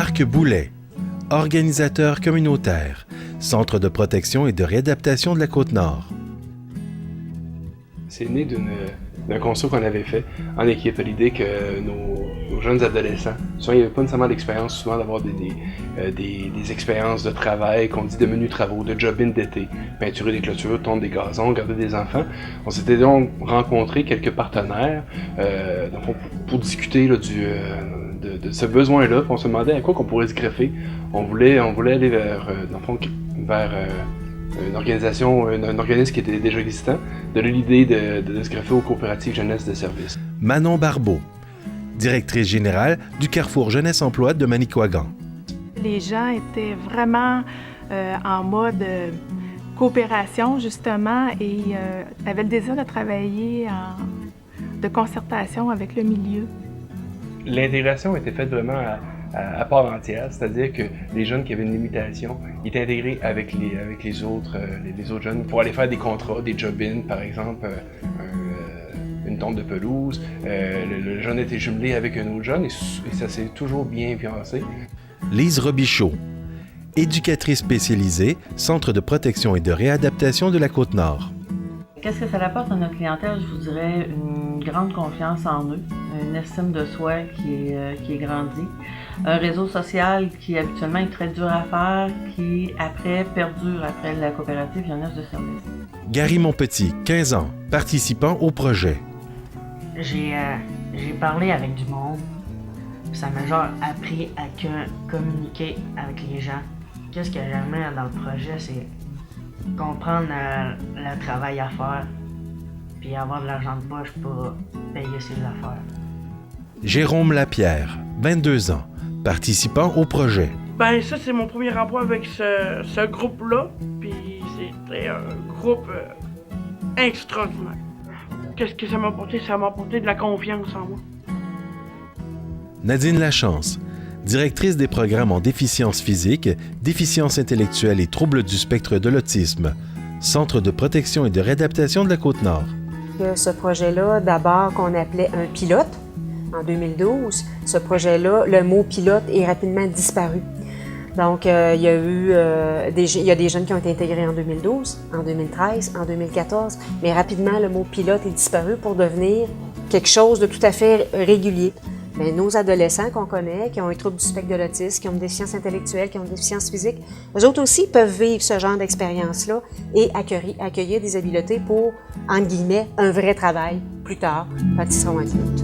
Marc Boulet, organisateur communautaire, Centre de protection et de réadaptation de la Côte-Nord. C'est né d'un constat qu'on avait fait en équipe, l'idée que nos jeunes adolescents, souvent ils n'avaient pas nécessairement l'expérience souvent d'avoir des expériences de travail, qu'on dit de menus travaux, de job-in d'été, peinturer des clôtures, tondre des gazons, garder des enfants. On s'était donc rencontré quelques partenaires pour discuter là, de ce besoin-là, on se demandait à quoi qu'on pourrait se greffer. On voulait aller vers un organisme qui était déjà existant, de l'idée de se greffer aux coopératives jeunesse de service. Manon Barbeau, directrice générale du Carrefour Jeunesse Emploi de Manicouagan. Les gens étaient vraiment en mode coopération, justement, et avaient le désir de travailler de concertation avec le milieu. L'intégration était faite vraiment à part entière, c'est-à-dire que les jeunes qui avaient une limitation étaient intégrés avec les autres jeunes pour aller faire des contrats, des job-in par exemple, une tonte de pelouse. Le jeune était jumelé avec un autre jeune et ça s'est toujours bien passé. Lise Robichaud, éducatrice spécialisée, Centre de protection et de réadaptation de la Côte-Nord. Qu'est-ce que ça apporte à notre clientèle? Je vous dirais une grande confiance en eux, une estime de soi qui est grandie, un réseau social qui habituellement est très dur à faire, qui après perdure après la coopérative jeunesse de service. Gary Monpetit, 15 ans, participant au projet. J'ai parlé avec du monde, ça m'a genre appris à communiquer avec les gens. Qu'est-ce que j'aimais dans le projet, c'est comprendre le travail à faire, puis avoir de l'argent de poche pour payer ses affaires. Jérôme Lapierre, 22 ans, participant au projet. Ben ça, c'est mon premier emploi avec ce groupe-là, puis c'était un groupe extraordinaire. Qu'est-ce que ça m'a apporté? Ça m'a apporté de la confiance en moi. Nadine Lachance, directrice des programmes en déficience physique, déficience intellectuelle et troubles du spectre de l'autisme, Centre de protection et de réadaptation de la Côte-Nord. Ce projet-là, d'abord qu'on appelait un pilote, en 2012, ce projet-là, le mot pilote est rapidement disparu. Donc, il y a des jeunes qui ont été intégrés en 2012, en 2013, en 2014, mais rapidement, le mot pilote est disparu pour devenir quelque chose de tout à fait régulier. Mais nos adolescents qu'on connaît, qui ont un trouble du spectre de l'autisme, qui ont une déficience intellectuelle, qui ont une déficience physique, eux autres aussi peuvent vivre ce genre d'expérience-là et accueillir des habiletés pour, entre guillemets, un vrai travail plus tard, quand ils seront adultes.